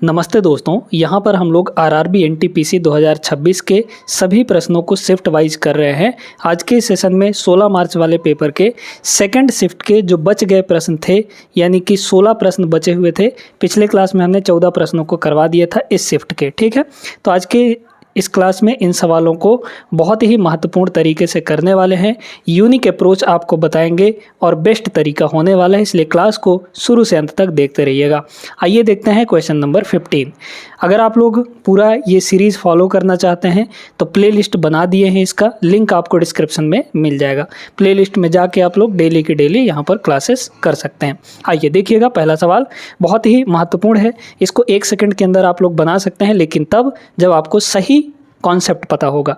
नमस्ते दोस्तों, यहाँ पर हम लोग आरआरबी एनटीपीसी 2026 के सभी प्रश्नों को शिफ्ट वाइज कर रहे हैं। आज के सेशन में 16 मार्च वाले पेपर के सेकंड शिफ्ट के जो बच गए प्रश्न थे, यानी कि 16 प्रश्न बचे हुए थे। पिछले क्लास में हमने 14 प्रश्नों को करवा दिया था इस शिफ्ट के। ठीक है, तो आज के इस क्लास में इन सवालों को बहुत ही महत्वपूर्ण तरीके से करने वाले हैं। यूनिक अप्रोच आपको बताएंगे और बेस्ट तरीका होने वाला है, इसलिए क्लास को शुरू से अंत तक देखते रहिएगा। आइए देखते हैं क्वेश्चन नंबर 15। अगर आप लोग पूरा ये सीरीज़ फॉलो करना चाहते हैं तो प्लेलिस्ट बना दिए हैं, इसका लिंक आपको डिस्क्रिप्शन में मिल जाएगा। प्लेलिस्ट में जाके आप लोग डेली की डेली यहाँ पर क्लासेस कर सकते हैं। आइए देखिएगा, पहला सवाल बहुत ही महत्वपूर्ण है। इसको 1 सेकंड के अंदर आप लोग बना सकते हैं, लेकिन तब जब आपको सही कॉन्सेप्ट पता होगा।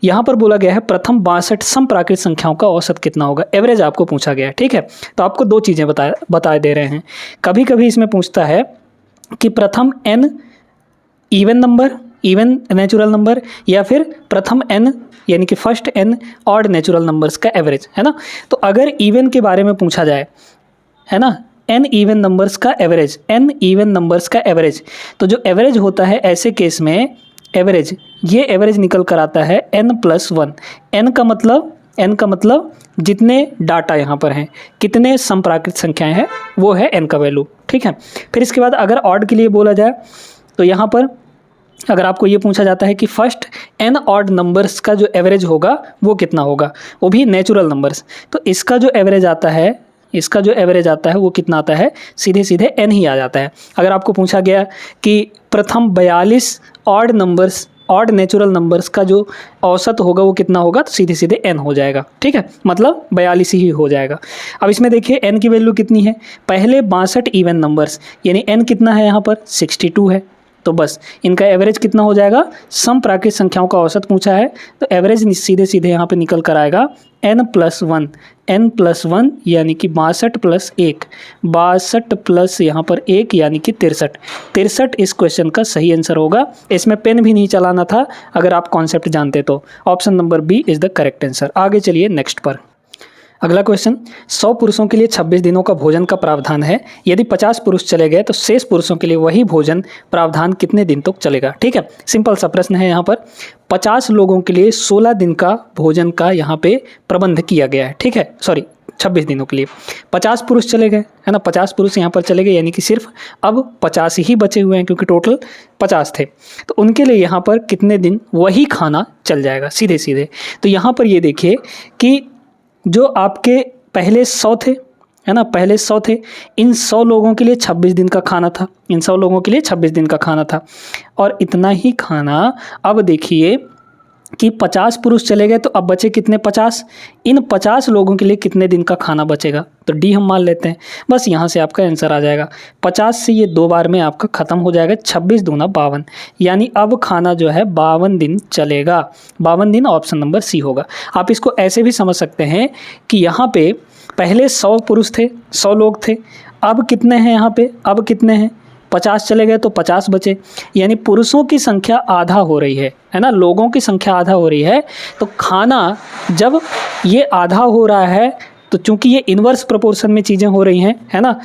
यहाँ पर बोला गया है प्रथम 62 समप्राकृत संख्याओं का औसत कितना होगा। एवरेज आपको पूछा गया है। ठीक है, तो आपको 2 चीज़ें बता दे रहे हैं। कभी कभी इसमें पूछता है कि प्रथम n even number, even natural number, या फिर प्रथम n यानी कि first n odd natural numbers का एवरेज, है ना। तो अगर इवन के बारे में पूछा जाए, है ना, n इवन नंबर्स का एवरेज, n इवन नंबर्स का एवरेज, तो जो एवरेज होता है ऐसे केस में एवरेज, ये एवरेज निकल कर आता है n+1। n का मतलब जितने डाटा यहाँ पर हैं, कितने समप्राकृत संख्याएं हैं, वो है n का वैल्यू। ठीक है, फिर इसके बाद अगर ऑड के लिए बोला जाए तो यहाँ पर अगर आपको ये पूछा जाता है कि फर्स्ट n ऑड नंबर्स का जो एवरेज होगा वो कितना होगा, वो भी नेचुरल नंबर्स, तो इसका जो एवरेज आता है वो कितना आता है, सीधे सीधे n ही आ जाता है। अगर आपको पूछा गया कि प्रथम 42 odd numbers, odd natural numbers का जो औसत होगा वो कितना होगा, तो सीधे सीधे n हो जाएगा। ठीक है, मतलब 42 ही हो जाएगा। अब इसमें देखिए n की वैल्यू कितनी है, पहले 62 इवन नंबर्स, यानी n कितना है यहाँ पर 62 है, तो बस इनका एवरेज कितना हो जाएगा, समप्राकृत संख्याओं का औसत पूछा है, तो एवरेज सीधे सीधे यहाँ पे निकल कर आएगा n+1 यानी कि 62 + 1, 62 प्लस यहाँ पर 1 यानी कि 63 इस क्वेश्चन का सही आंसर होगा। इसमें पेन भी नहीं चलाना था अगर आप कॉन्सेप्ट जानते तो। Option number B is the correct answer. आगे चलिए नेक्स्ट पर। अगला क्वेश्चन, 100 पुरुषों के लिए 26 दिनों का भोजन का प्रावधान है। यदि 50 पुरुष चले गए तो शेष पुरुषों के लिए वही भोजन प्रावधान कितने दिन तक चलेगा। ठीक है, सिंपल सा प्रश्न है। यहाँ पर 50 लोगों के लिए 16 दिन का भोजन का यहाँ पे प्रबंध किया गया है। ठीक है, 26 दिनों के लिए 50 पुरुष चले गए, है ना, 50 पुरुष यहाँ पर चले गए, यानी कि सिर्फ अब 50 ही बचे हुए हैं, क्योंकि टोटल 50 थे। तो उनके लिए यहाँ पर कितने दिन वही खाना चल जाएगा सीधे सीधे। तो यहाँ पर ये देखिए कि जो आपके पहले 100 थे, है ना, पहले 100 थे, इन 100 लोगों के लिए 26 दिन का खाना था, इन 100 लोगों के लिए 26 दिन का खाना था। और इतना ही खाना अब देखिए कि 50 पुरुष चले गए तो अब बचे कितने, 50। इन 50 लोगों के लिए कितने दिन का खाना बचेगा, तो डी हम मान लेते हैं। बस यहाँ से आपका आंसर आ जाएगा। 50 से ये 2 बार में आपका ख़त्म हो जाएगा, 26 दूना 52, यानी अब खाना जो है 52 दिन चलेगा। 52 दिन ऑप्शन नंबर सी होगा। आप इसको ऐसे भी समझ सकते हैं कि यहाँ पे पहले 100 पुरुष थे, 100 लोग थे, अब कितने हैं यहाँ पे, अब कितने हैं, 50 चले गए तो 50 बचे, यानी पुरुषों की संख्या आधा हो रही है ना, लोगों की संख्या आधा हो रही है। तो खाना जब ये आधा हो रहा है, तो चूंकि ये इन्वर्स प्रोपोर्शन में चीज़ें हो रही हैं, है ना,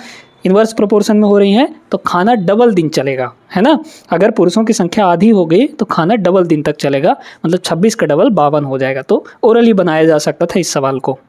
इन्वर्स प्रोपोर्शन में हो रही हैं, तो खाना डबल दिन चलेगा, है ना। अगर पुरुषों की संख्या आधी हो गई तो खाना डबल दिन तक चलेगा, मतलब 26 का डबल 52 हो जाएगा। तो ओरली बनाया जा सकता था इस सवाल को।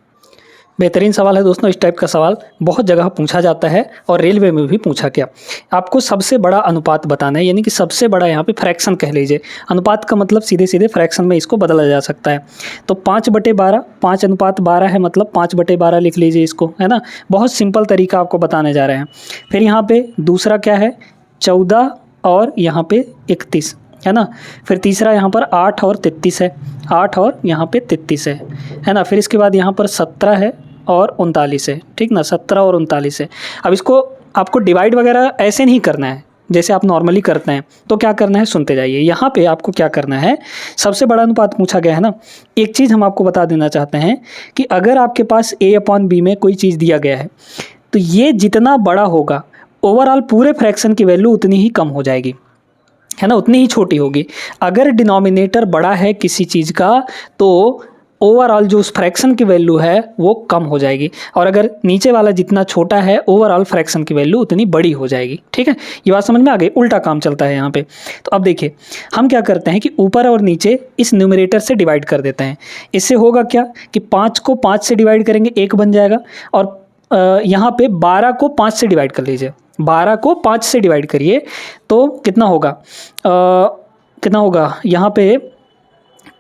बेहतरीन सवाल है दोस्तों। इस टाइप का सवाल बहुत जगह पूछा जाता है और रेलवे में भी पूछा गया। आपको सबसे बड़ा अनुपात बताना है, यानी कि सबसे बड़ा यहाँ पे फ्रैक्शन कह लीजिए। अनुपात का मतलब सीधे सीधे फ्रैक्शन में इसको बदला जा सकता है। तो 5/12, 5:12 है, मतलब 5/12 लिख लीजिए इसको, है ना। बहुत सिंपल तरीका आपको बताने जा रहे हैं। फिर यहाँ पे दूसरा क्या है, 14 और यहाँ पे 31, है ना। फिर तीसरा यहाँ पर 8 और 33 है, 8 और यहाँ पे 33 है ना। फिर इसके बाद यहाँ पर 17 है और 39 है, ठीक ना, 17 और 39 है। अब इसको आपको डिवाइड वगैरह ऐसे नहीं करना है जैसे आप नॉर्मली करते हैं। तो क्या करना है, सुनते जाइए। यहाँ पे आपको क्या करना है, सबसे बड़ा अनुपात पूछा गया है ना। एक चीज़ हम आपको बता देना चाहते हैं कि अगर आपके पास A/B में कोई चीज़ दिया गया है, तो ये जितना बड़ा होगा ओवरऑल पूरे फ्रैक्शन की वैल्यू उतनी ही कम हो जाएगी, है ना, उतनी ही छोटी होगी। अगर डिनोमिनेटर बड़ा है किसी चीज़ का तो ओवरऑल जो उस फ्रैक्शन की वैल्यू है वो कम हो जाएगी, और अगर नीचे वाला जितना छोटा है ओवरऑल फ्रैक्शन की वैल्यू उतनी बड़ी हो जाएगी। ठीक है, ये बात समझ में आ गई। उल्टा काम चलता है यहाँ पे। तो अब देखिए हम क्या करते हैं कि ऊपर और नीचे इस न्यूमरेटर से डिवाइड कर देते हैं। इससे होगा क्या कि 5 को 5 से डिवाइड करेंगे 1 बन जाएगा, और यहाँ पे 12 को 5 से डिवाइड कर लीजिए, 12 को 5 से डिवाइड करिए तो कितना होगा, कितना होगा यहाँ पे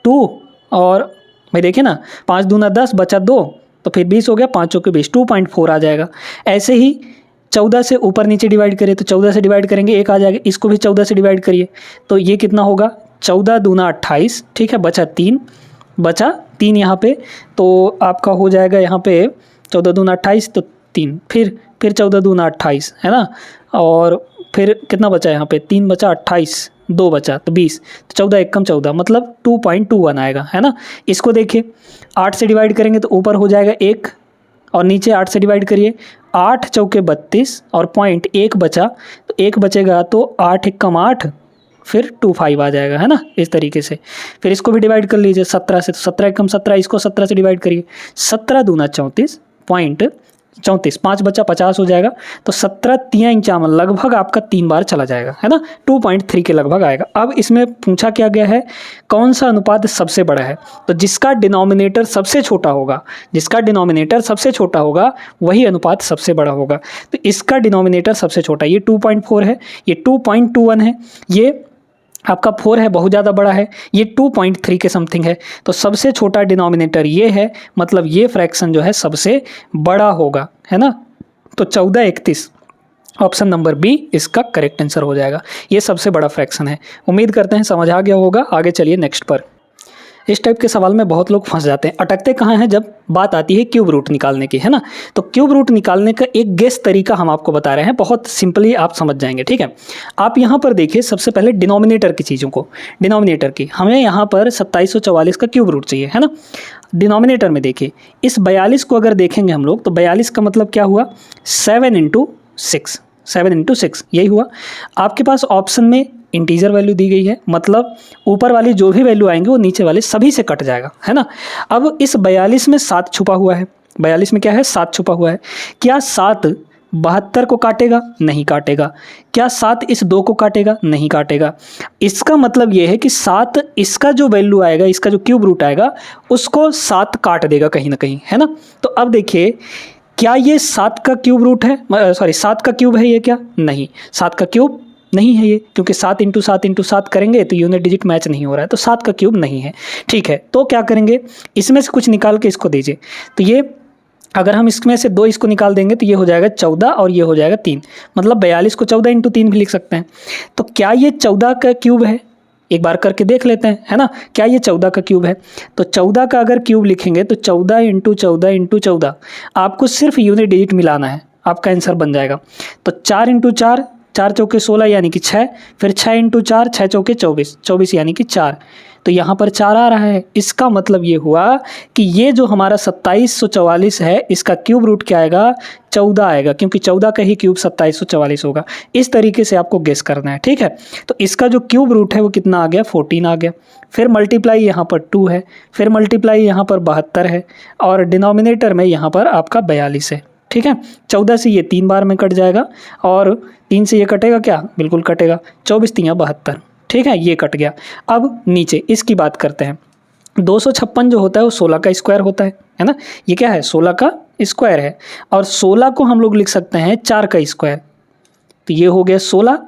2, और भाई देखिए ना 5 दूना 10 बचा 2 तो फिर 20 हो गया, 5 चौके 20, 2.4 आ जाएगा। ऐसे ही 14 से ऊपर नीचे डिवाइड करिए तो 14 से डिवाइड करेंगे 1 आ जाएगा, इसको भी 14 से डिवाइड करिए तो ये कितना होगा 14 दूना 28, ठीक है, बचा 3 यहाँ पे, तो आपका हो जाएगा यहाँ पे 14 दूना 28 तो 3, फिर 14 दूना 28 है ना, और फिर कितना बचा यहाँ पे 3 बचा 28, 2 बचा तो 20, तो 14 एक कम 14 मतलब 2.21 आएगा, है ना। इसको देखिए 8 से डिवाइड करेंगे तो ऊपर हो जाएगा 1 और नीचे 8 से डिवाइड करिए, 8 चौके 32 और पॉइंट 1 बचा तो 1 बचेगा तो 8 एक कम 8 फिर 25 आ जाएगा, है ना, इस तरीके से। फिर इसको भी डिवाइड कर लीजिए 17 से, तो 17 एक कम 17, इसको 17 से डिवाइड करिए, 17 दूना 34 पॉइंट 34, 5 बचा 50 हो जाएगा, तो 17 3 51 लगभग आपका 3 बार चला जाएगा, है ना, 2.3 के लगभग आएगा। अब इसमें पूछा क्या गया है कौन सा अनुपात सबसे बड़ा है, तो जिसका डिनोमिनेटर सबसे छोटा होगा, जिसका डिनोमिनेटर सबसे छोटा होगा वही अनुपात सबसे बड़ा होगा। तो इसका डिनोमिनेटर सबसे छोटा ये 2.4 है, ये 2.21 है, ये आपका 4 है, बहुत ज़्यादा बड़ा है, ये 2.3 के समथिंग है, तो सबसे छोटा डिनोमिनेटर ये है, मतलब ये फ्रैक्शन जो है सबसे बड़ा होगा, है ना। तो 1431 ऑप्शन नंबर बी इसका करेक्ट आंसर हो जाएगा, ये सबसे बड़ा फ्रैक्शन है। उम्मीद करते हैं समझ आ गया होगा। आगे चलिए नेक्स्ट पर। इस टाइप के सवाल में बहुत लोग फंस जाते हैं, अटकते कहाँ हैं जब बात आती है क्यूब रूट निकालने की, है ना। तो क्यूब रूट निकालने का एक गेस तरीका हम आपको बता रहे हैं, बहुत सिंपली आप समझ जाएंगे, ठीक है। आप यहाँ पर देखिए सबसे पहले डिनोमिनेटर की चीज़ों को, डिनोमिनेटर की हमें यहाँ पर 2744 का क्यूब रूट चाहिए, है ना। डिनोमिनेटर में देखिए इस 42 को अगर देखेंगे हम लोग तो 42 का मतलब क्या हुआ 7 × 6, 7 × 6 यही हुआ। आपके पास ऑप्शन में इंटीजर वैल्यू दी गई है, मतलब ऊपर वाली जो भी वैल्यू आएंगे वो नीचे वाले सभी से कट जाएगा, है ना। अब इस 42 में 7 छुपा हुआ है, 42 में क्या है 7 छुपा हुआ है। क्या 7 72 को काटेगा? नहीं काटेगा। क्या 7 इस 2 को काटेगा? नहीं काटेगा। इसका मतलब ये है कि 7 इसका जो वैल्यू आएगा, इसका जो क्यूब रूट आएगा उसको 7 काट देगा कहीं ना कहीं, है ना। तो अब देखिए क्या ये 7 का क्यूब रूट है, 7 का क्यूब है ये? क्या नहीं, 7 का क्यूब नहीं है ये, क्योंकि 7 × 7 × 7 करेंगे तो यूनिट डिजिट मैच नहीं हो रहा है, तो 7 का क्यूब नहीं है, ठीक है। तो क्या करेंगे इसमें से कुछ निकाल के इसको दीजिए, तो ये अगर हम इसमें से 2 इसको निकाल देंगे तो ये हो जाएगा 14 और ये हो जाएगा 3, मतलब 42 को 14 × 3 भी लिख सकते हैं। तो क्या ये 14 का क्यूब है? एक बार करके देख लेते हैं, है ना। क्या ये 14 का क्यूब है? तो 14 का अगर क्यूब लिखेंगे तो 14 × 14 × 14, आपको सिर्फ यूनिट डिजिट मिलाना है, आपका आंसर बन जाएगा। तो 4 × 4, 4 चौके 16 यानी कि 6, फिर 6 × 4, 6 चौके 24, 24 यानी कि 4, तो यहाँ पर 4 आ रहा है। इसका मतलब ये हुआ कि ये जो हमारा 2744 है इसका क्यूब रूट क्या आएगा? 14 आएगा, क्योंकि 14 का ही क्यूब 2744 होगा। इस तरीके से आपको गेस करना है, ठीक है। तो इसका जो क्यूब रूट है वो कितना आ गया? 14 आ गया। फिर मल्टीप्लाई यहाँ पर 2 है, फिर मल्टीप्लाई यहाँ पर 72 है, और डिनोमिनेटर में यहाँ पर आपका 42 है, ठीक है। 14 से ये 3 बार में कट जाएगा, और 3 से ये कटेगा क्या? बिल्कुल कटेगा, 24 × 3 = 72, ठीक है, ये कट गया। अब नीचे इसकी बात करते हैं। 256 जो होता है वो 16 का स्क्वायर होता है ना। ये क्या है? 16 का स्क्वायर है, और 16 को हम लोग लिख सकते हैं 4 का स्क्वायर, तो ये हो गया 16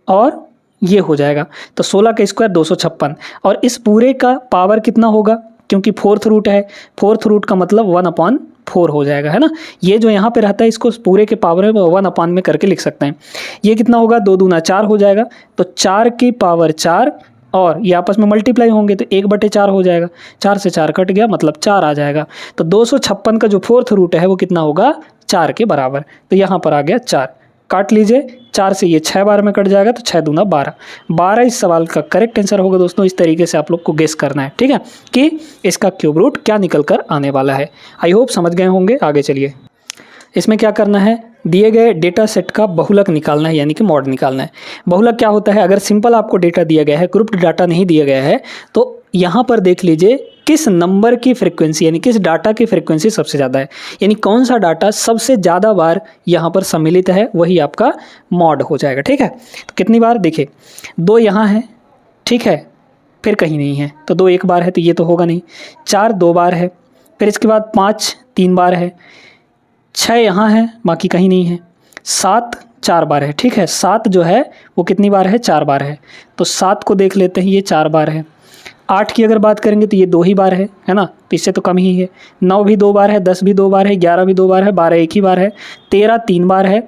और ये हो जाएगा, तो 16 का स्क्वायर 256, और इस पूरे का पावर कितना होगा? क्योंकि 4th रूट है, 4th रूट का मतलब 1/4 हो जाएगा, है ना। ये जो यहाँ पे रहता है इसको पूरे के पावर में 1/, में करके लिख सकते हैं। ये कितना होगा? 2 दूना 4 हो जाएगा, तो 4 की पावर 4, और ये आपस में मल्टीप्लाई होंगे तो 1/4 हो जाएगा, 4 से 4 कट गया, मतलब 4 आ जाएगा। तो 256 का जो 4th रूट है वो कितना होगा? 4 के बराबर, तो यहाँ पर आ गया 4, काट लीजिए, 4 से ये 6 बार में कट जाएगा, तो 6 दूना 12, 12 इस सवाल का करेक्ट आंसर होगा दोस्तों। इस तरीके से आप लोग को गेस करना है, ठीक है, कि इसका क्यूब रूट क्या निकल कर आने वाला है। आई होप समझ गए होंगे। आगे चलिए, इसमें क्या करना है, दिए गए डेटा सेट का बहुलक निकालना है, यानी कि मॉड निकालना है। बहुलक क्या होता है? अगर सिंपल आपको डेटा दिया गया है, ग्रुप्ड डाटा नहीं दिया गया है, तो यहाँ पर देख लीजिए किस नंबर की फ्रीक्वेंसी यानी किस डाटा की फ्रीक्वेंसी सबसे ज़्यादा है, यानी कौन सा डाटा सबसे ज़्यादा बार यहाँ पर सम्मिलित है, वही आपका मॉड हो जाएगा। ठीक है, तो कितनी बार देखिए, 2 यहाँ है, ठीक है, फिर कहीं नहीं है, तो 2 एक बार है तो ये तो होगा नहीं। 4 2 बार है, फिर इसके बाद 5 3 बार है, 6 यहाँ है बाकी कहीं नहीं है, 7 4 बार है। ठीक है, 7 जो है वो कितनी बार है, 4 बार है, तो 7 को देख लेते हैं, ये 4 बार है। 8 की अगर बात करेंगे तो ये 2 ही बार है ना, तो इससे तो कम ही है। 9 भी 2 बार है, 10 भी 2 बार है, 11 भी 2 बार है, 12 एक ही बार है, 13 3 बार है,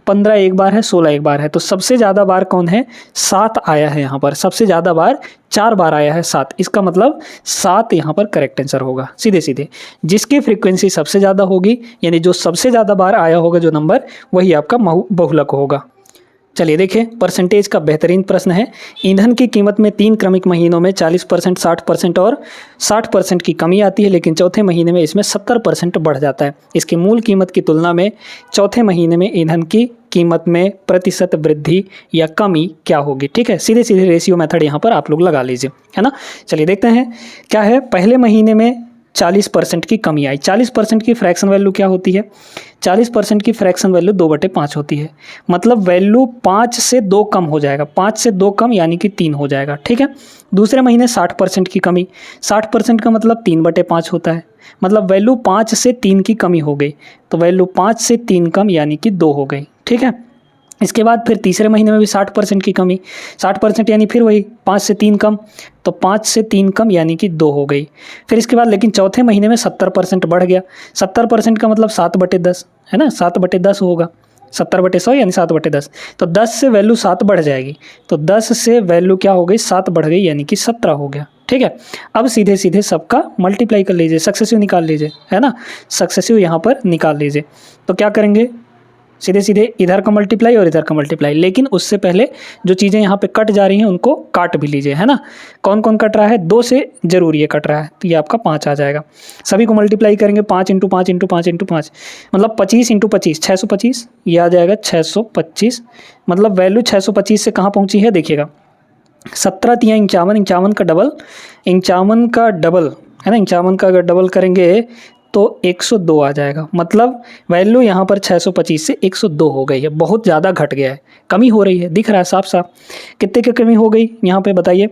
15 एक बार है, 16 एक बार है। तो सबसे ज़्यादा बार कौन है, 7 आया है यहाँ पर, सबसे ज़्यादा बार 4 बार आया है 7, इसका मतलब 7 यहाँ पर करेक्ट आंसर होगा। सीधे सीधे जिसकी फ्रीक्वेंसी सबसे ज़्यादा होगी, यानी जो सबसे ज़्यादा बार आया होगा जो नंबर, वही आपका बहुलक होगा। चलिए देखिए, परसेंटेज का बेहतरीन प्रश्न है। ईंधन की कीमत में 3 क्रमिक महीनों में 40%, 60% और 60% की कमी आती है, लेकिन चौथे महीने में इसमें 70% बढ़ जाता है। इसकी मूल कीमत की तुलना में चौथे महीने में ईंधन की कीमत में प्रतिशत वृद्धि या कमी क्या होगी। ठीक है, सीधे सीधे रेशियो मेथड यहाँ पर आप लोग लगा लीजिए, है ना। चलिए देखते हैं क्या है। पहले महीने में 40% की कमी आई। 40% की फ्रैक्शन वैल्यू क्या होती है, 40% की फ्रैक्शन वैल्यू 2/5 होती है, मतलब वैल्यू 5 से 2 कम हो जाएगा, 5 से 2 कम यानी कि 3 हो जाएगा। ठीक है, दूसरे महीने 60% की कमी, 60% का मतलब 3/5 होता है, मतलब वैल्यू 5 से 3 की कमी हो गई, तो वैल्यू 5 से 3 कम यानी कि 2 हो गई। ठीक है, इसके बाद फिर तीसरे महीने में भी 60% की कमी, 60% यानी फिर वही 5 से 3 कम, तो 5 से 3 कम यानी कि 2 हो गई। फिर इसके बाद लेकिन चौथे महीने में 70% बढ़ गया, 70% का मतलब 7/10 है ना, 7/10 होगा, 70/100 यानी 7/10, तो 10 से वैल्यू 7 बढ़ जाएगी, तो 10 से वैल्यू क्या हो गई, 7 बढ़ गई यानी कि 17 हो गया। ठीक है, अब सीधे सीधे सबका मल्टीप्लाई कर लीजिए, सक्सेसिव निकाल लीजिए, है ना, सक्सेसिव यहाँ पर निकाल लीजिए। तो क्या करेंगे, सीधे सीधे इधर का मल्टीप्लाई और इधर का मल्टीप्लाई, लेकिन उससे पहले जो चीज़ें यहाँ पे कट जा रही हैं उनको काट भी लीजिए, है ना। कौन कौन कट रहा है, 2 से जरूर ये कट रहा है, तो ये आपका 5 आ जाएगा। सभी को मल्टीप्लाई करेंगे, 5 × 5 × 5 × 5 मतलब 25 × 25 625, ये आ जाएगा 625, मतलब वैल्यू 625 से कहाँ पहुँची है देखिएगा, 17 × 3 = 51, 51 का डबल, 51 का डबल है ना, 51 का अगर डबल करेंगे तो 102 आ जाएगा, मतलब वैल्यू यहाँ पर 625 से 102 हो गई है, बहुत ज़्यादा घट गया है, कमी हो रही है, दिख रहा है साफ साफ। कितने की कमी हो गई यहाँ पे बताइए,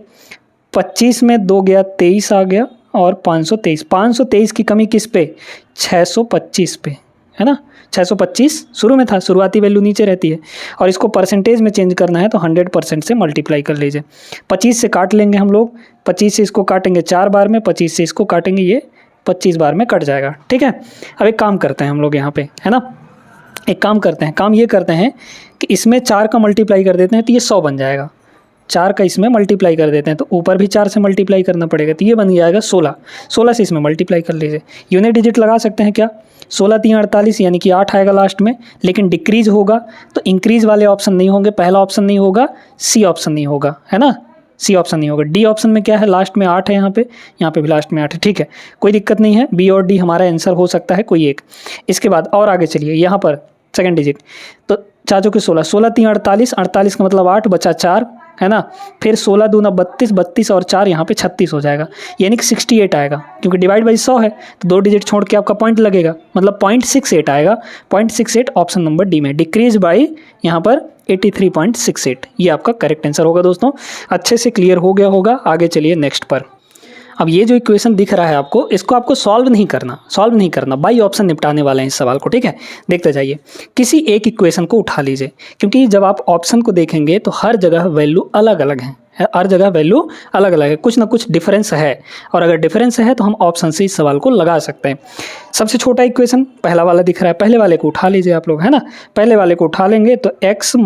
25 में 2 गया, 23 आ गया, और 523 की कमी किस पे, 625 पे, है ना। 625 शुरू में था, शुरुआती वैल्यू नीचे रहती है, और इसको परसेंटेज में चेंज करना है तो 100% से मल्टीप्लाई कर लीजिए। 25 से काट लेंगे हम लोग, 25 से इसको काटेंगे 4 बार में, 25 से इसको काटेंगे ये 25 बार में कट जाएगा। ठीक है, अब एक काम करते हैं हम लोग यहाँ पे, है ना, एक काम करते हैं, काम ये करते हैं कि इसमें 4 का मल्टीप्लाई कर देते हैं तो ये 100 बन जाएगा, 4 का इसमें मल्टीप्लाई कर देते हैं तो ऊपर भी 4 से मल्टीप्लाई करना पड़ेगा, तो ये बन जाएगा 16, 16 से इसमें मल्टीप्लाई कर लीजिए। यूनिट डिजिट लगा सकते हैं क्या, 16 3 48 यानी कि 8 आएगा लास्ट में, लेकिन डिक्रीज होगा तो इंक्रीज वाले ऑप्शन नहीं होंगे, पहला ऑप्शन नहीं होगा, सी ऑप्शन नहीं होगा, है ना, सी ऑप्शन नहीं होगा। डी ऑप्शन में क्या है, लास्ट में 8 है, यहाँ पे भी लास्ट में 8 है। ठीक है, कोई दिक्कत नहीं है, बी और डी हमारा आंसर हो सकता है कोई एक। इसके बाद और आगे चलिए, यहाँ पर सेकंड डिजिट, तो 4 के 16, 16 3 48, 48 का मतलब 8 बचा 4, है ना, फिर 16 दूना 32, 32 और 4 यहाँ पे 36 हो जाएगा, यानी कि 68 आएगा, क्योंकि डिवाइड बाई 100 है तो 2 डिजिट छोड़ के आपका पॉइंट लगेगा, मतलब 0.68 आएगा, 0.68 ऑप्शन नंबर डी में, डिक्रीज बाई यहाँ पर 83.68, ये आपका करेक्ट आंसर होगा। दोस्तों अच्छे से क्लियर हो गया होगा, आगे चलिए नेक्स्ट पर। अब ये जो इक्वेशन दिख रहा है आपको, इसको आपको सॉल्व नहीं करना, बाई ऑप्शन निपटाने वाले हैं इस सवाल को। ठीक है, देखते जाइए, किसी एक इक्वेशन को उठा लीजिए, क्योंकि जब आप ऑप्शन को देखेंगे तो हर जगह वैल्यू अलग अलग है, हर जगह वैल्यू अलग अलग है, कुछ ना कुछ डिफरेंस है, और अगर डिफरेंस है तो हम ऑप्शन से इस सवाल को लगा सकते हैं। सबसे छोटा इक्वेशन पहला वाला दिख रहा है, पहले वाले को उठा लीजिए आप लोग, है ना, पहले वाले को उठा लेंगे तो x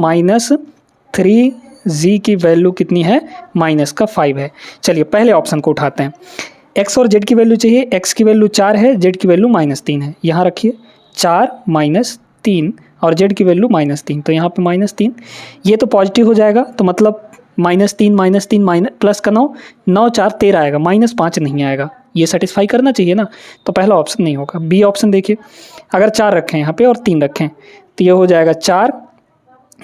- 3z की वैल्यू कितनी है, -5 है। चलिए पहले ऑप्शन को उठाते हैं, x और z की वैल्यू चाहिए, x की वैल्यू 4 है, z की वैल्यू -3 है, यहाँ रखिए 4 - 3 और z की वैल्यू -3, तो यहाँ पे -3, ये तो पॉजिटिव हो जाएगा, तो मतलब -3 प्लस का 9, 9 4 13 आएगा, -5 नहीं आएगा, ये सेटिस्फाई करना चाहिए ना, तो पहला ऑप्शन नहीं होगा। बी ऑप्शन देखिए, अगर 4 रखें यहाँ पे और 3 रखें तो ये हो जाएगा 4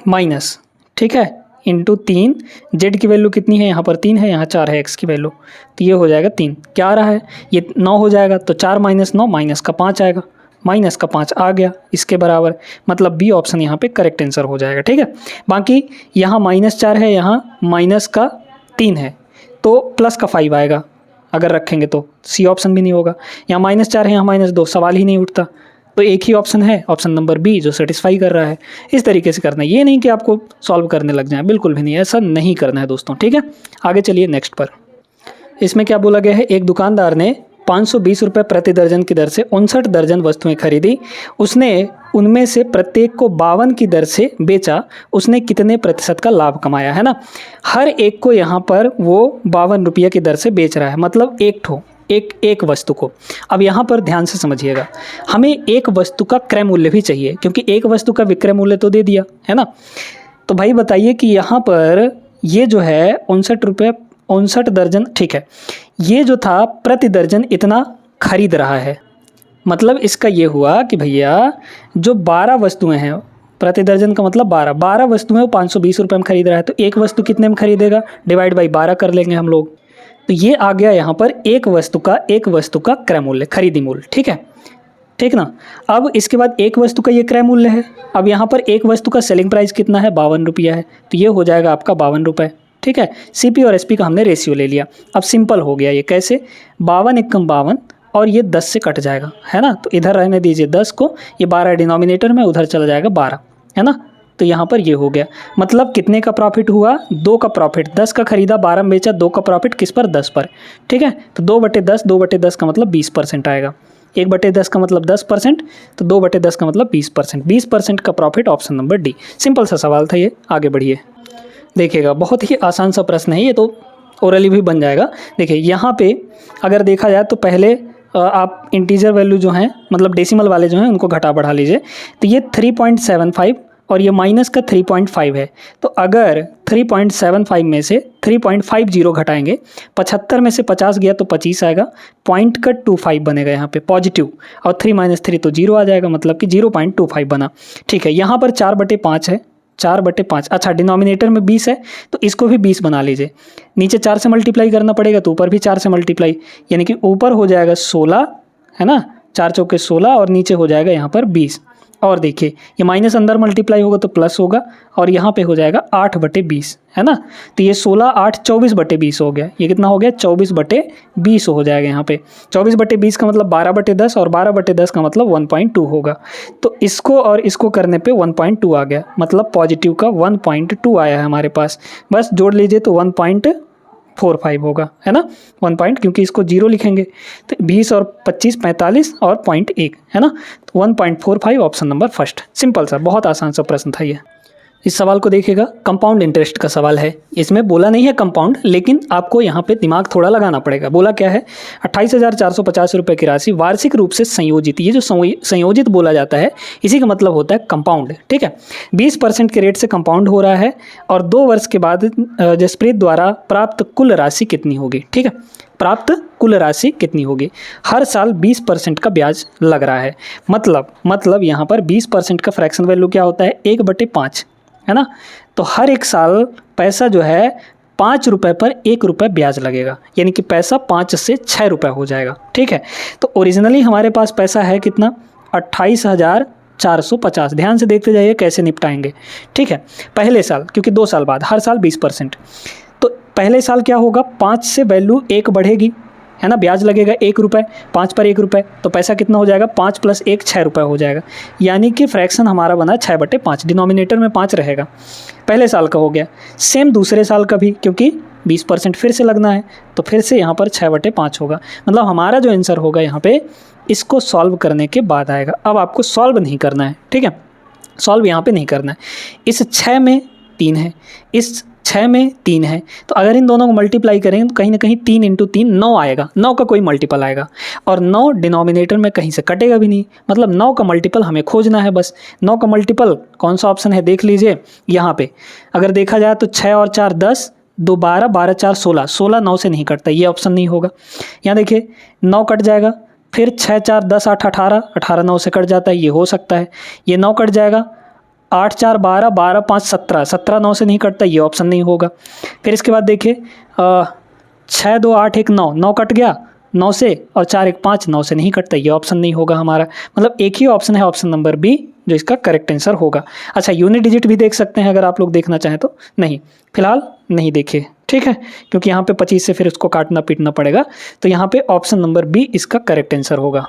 माइनस, ठीक है, इंटू 3, जेड की वैल्यू कितनी है, यहाँ पर 3 है, यहाँ 4 है एक्स की वैल्यू, तो ये हो जाएगा 3। क्या आ रहा है, ये 9 हो जाएगा, तो 4 माइनस 9 माइनस का 5 आएगा, माइनस का 5 आ गया इसके बराबर, मतलब बी ऑप्शन यहाँ पे करेक्ट आंसर हो जाएगा। ठीक है, बाकी यहाँ -4 है, यहाँ माइनस का 3 है, तो प्लस का 5 आएगा अगर रखेंगे तो सी ऑप्शन भी नहीं होगा। यहाँ -4 है, यहाँ -2, सवाल ही नहीं उठता, तो एक ही ऑप्शन है, ऑप्शन नंबर बी, जो सेटिस्फाई कर रहा है। इस तरीके से करना है, ये नहीं कि आपको सॉल्व करने लग जाए, बिल्कुल भी नहीं, ऐसा नहीं करना है दोस्तों। ठीक है, आगे चलिए नेक्स्ट पर। इसमें क्या बोला गया है, एक दुकानदार ने 520 रुपये प्रति दर्जन की दर से 59 दर्जन वस्तुएं खरीदी, उसने उनमें से प्रत्येक को 52 की दर से बेचा, उसने कितने प्रतिशत का लाभ कमाया, है ना। हर एक को यहाँ पर वो 52 रुपये की दर से बेच रहा है, मतलब एक वस्तु को। अब यहाँ पर ध्यान से समझिएगा, हमें एक वस्तु का क्रय मूल्य भी चाहिए, क्योंकि एक वस्तु का विक्रय मूल्य तो दे दिया है ना। तो भाई बताइए कि यहाँ पर ये जो है 59 दर्जन, ठीक है, ये जो था प्रति दर्जन इतना खरीद रहा है, मतलब इसका ये हुआ कि भैया जो 12 वस्तुएं हैं, प्रति दर्जन का मतलब 12 वस्तुएं वो 520 रुपये में खरीद रहा है, तो एक वस्तु कितने में खरीदेगा, डिवाइड बाई 12 कर लेंगे हम लोग, तो ये आ गया यहाँ पर एक वस्तु का क्रय मूल्य, खरीदी मूल्य। ठीक है, ठीक ना। अब इसके बाद एक वस्तु का ये क्रय मूल्य है, अब यहाँ पर एक वस्तु का सेलिंग प्राइस कितना है, 52 रुपया है, तो ये हो जाएगा आपका 52 रुपये। ठीक है, सीपी और एसपी का हमने रेशियो ले लिया। अब सिंपल हो गया ये, कैसे, 52 एकम 52 और ये 10 से कट जाएगा, है ना, तो इधर रहने दीजिए 10 को, ये 12 डिनोमिनेटर में, उधर चला जाएगा 12, है ना, तो यहाँ पर ये हो गया, मतलब कितने का प्रॉफिट हुआ, 2 का प्रॉफिट, 10 का खरीदा 12 में बेचा, 2 का प्रॉफिट किस पर, 10 पर। ठीक है, तो 2/10 का मतलब 20% आएगा, 1/10 का मतलब 10%, तो 2/10 का मतलब 20%, 20% का profit, option number D. Simple सा सवाल था ये, आगे बढ़िए। देखिएगा बहुत ही आसान सा प्रश्न है ये, तो ओरली भी बन जाएगा। देखिए यहाँ पे अगर देखा जाए तो पहले आप इंटीजर वैल्यू जो हैं, मतलब डेसिमल वाले जो हैं, उनको घटा बढ़ा लीजिए, तो ये 3.75 और ये माइनस का 3.5 है, तो अगर 3.75 में से 3.50 घटाएंगे, 75 में से 50 गया तो 25 आएगा, पॉइंट का 25 बनेगा यहाँ पे पॉजिटिव, और 3 - 3 तो 0 आ जाएगा, मतलब कि 0.25 बना। ठीक है, यहाँ पर 4/5 है, 4/5, अच्छा डिनोमिनेटर में 20 है, तो इसको भी 20 बना लीजिए, नीचे 4 से मल्टीप्लाई करना पड़ेगा, तो ऊपर भी 4 से मल्टीप्लाई, यानी कि ऊपर हो जाएगा 16, है ना, 4 चौके 16, और नीचे हो जाएगा यहाँ पर 20। और देखिए ये माइनस अंदर मल्टीप्लाई होगा तो प्लस होगा, और यहाँ पे हो जाएगा 8/20, है ना, तो ये 16 8 24/20 हो गया, ये कितना हो गया, 24/20 हो जाएगा यहाँ पे। 24/20 का मतलब 12/10, और 12/10 का मतलब 1.2 होगा, तो इसको और इसको करने पे 1.2 आ गया, मतलब पॉजिटिव का 1.2 आया है हमारे पास। बस जोड़ लीजिए तो 1.45 होगा, है ना, 1 पॉइंट, क्योंकि इसको 0 लिखेंगे, तो 20 और 25 45 और 0.1, है ना, तो 1.45 ऑप्शन नंबर फर्स्ट। सिंपल सा, बहुत आसान सा प्रश्न था ये। इस सवाल को देखिएगा, कंपाउंड इंटरेस्ट का सवाल है, इसमें बोला नहीं है कंपाउंड, लेकिन आपको यहाँ पे दिमाग थोड़ा लगाना पड़ेगा। बोला क्या है, 28,450 रुपये की राशि वार्षिक रूप से संयोजित, ये जो संयोजित बोला जाता है इसी का मतलब होता है कंपाउंड। ठीक है, 20% के रेट से कंपाउंड हो रहा है, और 2 वर्ष के बाद जसप्रीत द्वारा प्राप्त कुल राशि कितनी होगी। ठीक है, प्राप्त कुल राशि कितनी होगी, हर साल 20% का ब्याज लग रहा है, मतलब यहाँ पर 20% का फ्रैक्शन वैल्यू क्या होता है, 1/5, है ना, तो हर एक साल पैसा जो है 5 रुपये पर 1 रुपये ब्याज लगेगा, यानी कि पैसा 5 से 6 रुपये हो जाएगा। ठीक है, तो ओरिजिनली हमारे पास पैसा है कितना, 28,450। ध्यान से देखते जाइए कैसे निपटाएंगे। ठीक है, पहले साल, क्योंकि 2 साल बाद, हर साल 20%, तो पहले साल क्या होगा, 5 से वैल्यू 1 बढ़ेगी, है ना, ब्याज लगेगा 1 रुपये, 5 पर 1 रुपये, तो पैसा कितना हो जाएगा, 5 + 1 6 रुपये हो जाएगा, यानी कि फ्रैक्शन हमारा बना 6/5, डिनोमिनेटर में 5 रहेगा। पहले साल का हो गया। सेम दूसरे साल का भी, क्योंकि 20% फिर से लगना है, तो फिर से यहाँ पर 6/5 होगा, मतलब हमारा जो आंसर होगा यहाँ पे, इसको सॉल्व करने के बाद आएगा। अब आपको सॉल्व नहीं करना है, ठीक है, सॉल्व यहाँ पे नहीं करना है। इस 6 में 3 है, इस 6 में 3 है, तो अगर इन दोनों को मल्टीप्लाई करेंगे तो कहीं ना कहीं 3 × 3 9 आएगा, 9 का कोई मल्टीपल आएगा, और 9 डिनोमिनेटर में कहीं से कटेगा भी नहीं, मतलब 9 का मल्टीपल हमें खोजना है बस। 9 का मल्टीपल कौन सा ऑप्शन है देख लीजिए, यहाँ पे अगर देखा जाए तो 6 और 4 10, 2 12, 12 4 16, 16 9 से नहीं कटता, ये ऑप्शन नहीं होगा। यहाँ देखिए 9 कट जाएगा, फिर 6 4 10 8 18, 18 9 से कट जाता है, ये हो सकता है। ये 9 कट जाएगा, 8 4 12, 12 5 17, 17 9 से नहीं कटता, ये ऑप्शन नहीं होगा। फिर इसके बाद देखिए 6 2 8 1 9, 9 कट गया 9 से, और 4 1 5, 9 से नहीं कटता, ये ऑप्शन नहीं होगा हमारा। मतलब एक ही ऑप्शन है, ऑप्शन नंबर बी, जो इसका करेक्ट आंसर होगा। अच्छा, यूनिट डिजिट भी देख सकते हैं अगर आप लोग देखना चाहें तो, नहीं फिलहाल नहीं देखिए, ठीक है, क्योंकि यहाँ पे 25 से फिर उसको काटना पीटना पड़ेगा। तो यहाँ पे ऑप्शन नंबर बी इसका करेक्ट आंसर होगा।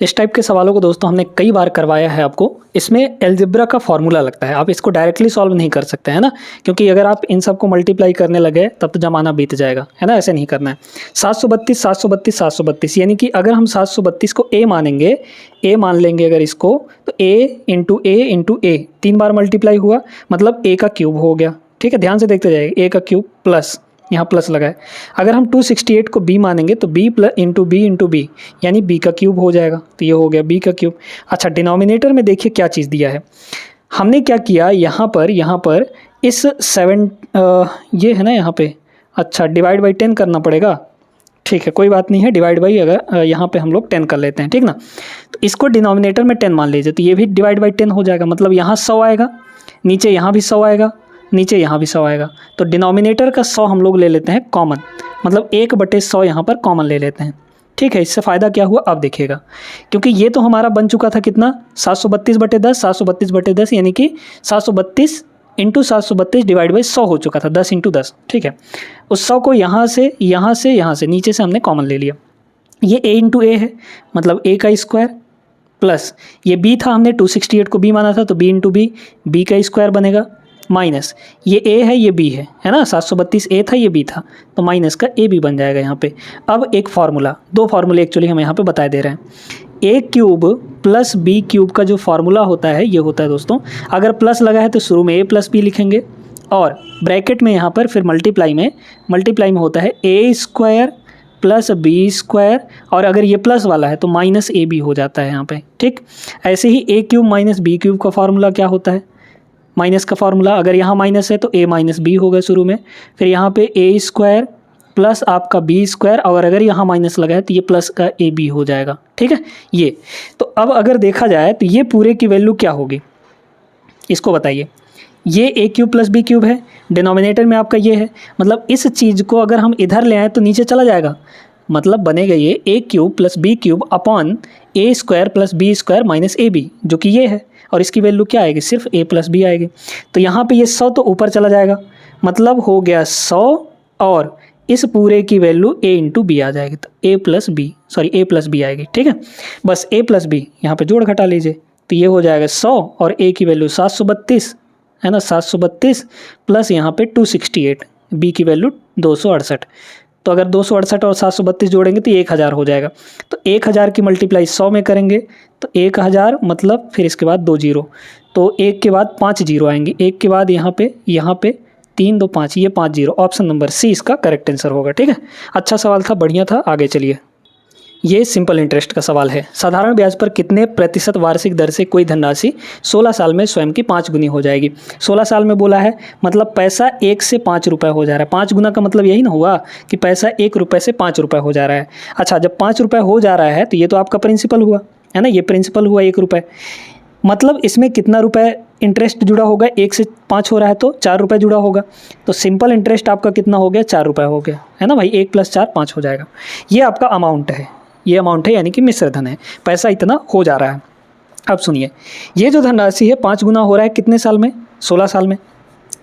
इस टाइप के सवालों को दोस्तों हमने कई बार करवाया है आपको। इसमें अलजेब्रा का फॉर्मूला लगता है, आप इसको डायरेक्टली सॉल्व नहीं कर सकते हैं ना, क्योंकि अगर आप इन सबको मल्टीप्लाई करने लगे तब तो जमाना बीत जाएगा, है ना, ऐसे नहीं करना है। 732 732 732, यानी कि अगर हम 732 को ए मानेंगे, ए मान लेंगे अगर इसको, तो ए इंटू ए 3 बार मल्टीप्लाई हुआ, मतलब ए का क्यूब हो गया। ठीक है, ध्यान से देखते जाइए, ए का क्यूब प्लस, यहाँ प्लस लगा है। अगर हम 268 को b मानेंगे तो b प्लस इंटू बी यानी b का क्यूब हो जाएगा, तो ये हो गया b का क्यूब। अच्छा, डिनोमिनेटर में देखिए क्या चीज़ दिया है, हमने क्या किया यहाँ पर इस 7 ये है ना यहाँ पे, अच्छा डिवाइड बाई 10 करना पड़ेगा, ठीक है कोई बात नहीं है, डिवाइड बाई अगर यहाँ पे हम लोग 10 कर लेते हैं, ठीक ना। तो इसको डिनोमिनेटर में 10 मान लीजिए, तो ये भी डिवाइड बाई 10 हो जाएगा, मतलब यहाँ 100 आएगा, नीचे यहाँ भी 100 आएगा, नीचे यहाँ भी 100 आएगा। तो डिनोमिनेटर का 100 हम लोग ले लेते हैं कॉमन, मतलब 1/100 यहाँ पर कॉमन ले लेते हैं। ठीक है, इससे फ़ायदा क्या हुआ अब देखिएगा, क्योंकि ये तो हमारा बन चुका था कितना, 732/10, 732/10 यानी कि 732 इंटू 732 डिवाइड बाई 100 हो चुका था, 10 इंटू 10। ठीक है, उस 100 को यहाँ से नीचे से हमने कॉमन ले लिया। ये a इंटू ए है, मतलब a का स्क्वायर, प्लस ये b था, हमने 268 को b माना था, तो b इंटू बी का स्क्वायर बनेगा, माइनस ये a है ये b है ना, 732 a था ये b था, तो माइनस का a भी बन जाएगा यहाँ पे। अब एक फार्मूला, 2 फार्मूले एक्चुअली हम यहाँ पे बता दे रहे हैं। a cube plus b cube का जो फार्मूला होता है, ये होता है दोस्तों, अगर प्लस लगा है तो शुरू में a प्लस b लिखेंगे, और ब्रैकेट में यहाँ पर फिर मल्टीप्लाई में होता है a square plus B square, और अगर ये प्लस वाला है तो माइनस ए बी हो जाता है यहाँ पे। ठीक, ऐसे ही a cube minus B cube का फार्मूला क्या होता है, माइनस का फार्मूला, अगर यहाँ माइनस है तो a माइनस बी होगा शुरू में, फिर यहाँ पे a स्क्वायर प्लस आपका बी स्क्वायर, और अगर यहाँ माइनस लगा है तो ये प्लस का ए बी हो जाएगा। ठीक है, ये तो अब अगर देखा जाए तो ये पूरे की वैल्यू क्या होगी, इसको बताइए। ये a cube plus b cube है, डिनोमिनेटर में आपका ये है, मतलब इस चीज़ को अगर हम इधर ले आए तो नीचे चला जाएगा, मतलब बनेगा ये a cube plus b cube upon a square plus B square minus a b, जो कि ये है, और इसकी वैल्यू क्या आएगी, सिर्फ a प्लस बी आएगी। तो यहाँ पे ये 100 तो ऊपर चला जाएगा, मतलब हो गया 100, और इस पूरे की वैल्यू a इंटू बी आ जाएगी, तो a प्लस बी आएगी। ठीक है, बस a प्लस बी यहाँ पे जोड़ घटा लीजिए, तो ये हो जाएगा 100, और a की वैल्यू 732 है ना, 732 प्लस यहाँ पे 268, b की वैल्यू 268, तो अगर 268 और 732 जोड़ेंगे तो 1000 हो जाएगा। तो 1000 की मल्टीप्लाई 100 में करेंगे तो 1000, मतलब फिर इसके बाद 2 जीरो, तो 1 के बाद 5 जीरो आएंगे, 1 के बाद यहाँ पे 3 2 5, ये 5 जीरो, ऑप्शन नंबर सी इसका करेक्ट आंसर होगा। ठीक है, अच्छा सवाल था, बढ़िया था, आगे चलिए। ये सिंपल इंटरेस्ट का सवाल है। साधारण ब्याज पर कितने प्रतिशत वार्षिक दर से कोई धनराशि 16 साल में स्वयं की 5 गुनी हो जाएगी। 16 साल में बोला है, मतलब पैसा 1 से 5 रुपये हो जा रहा है। 5 गुना का मतलब यही ना हुआ कि पैसा 1 रुपये से 5 रुपये हो जा रहा है। अच्छा, जब 5 रुपये हो जा रहा है तो ये तो आपका प्रिंसिपल हुआ, है ना, ये प्रिंसिपल हुआ 1 रुपये, मतलब इसमें कितना रुपये इंटरेस्ट जुड़ा होगा, 1 से 5 हो रहा है तो 4 रुपये जुड़ा होगा, तो सिंपल इंटरेस्ट आपका कितना हो गया, 4 रुपये हो गया, है ना भाई, 1 + 4 5 हो जाएगा। ये आपका अमाउंट है, ये अमाउंट है, यानी कि मिश्र धन है, पैसा इतना हो जा रहा है। अब सुनिए, ये जो धनराशि है 5 गुना हो रहा है कितने साल में, 16 साल में,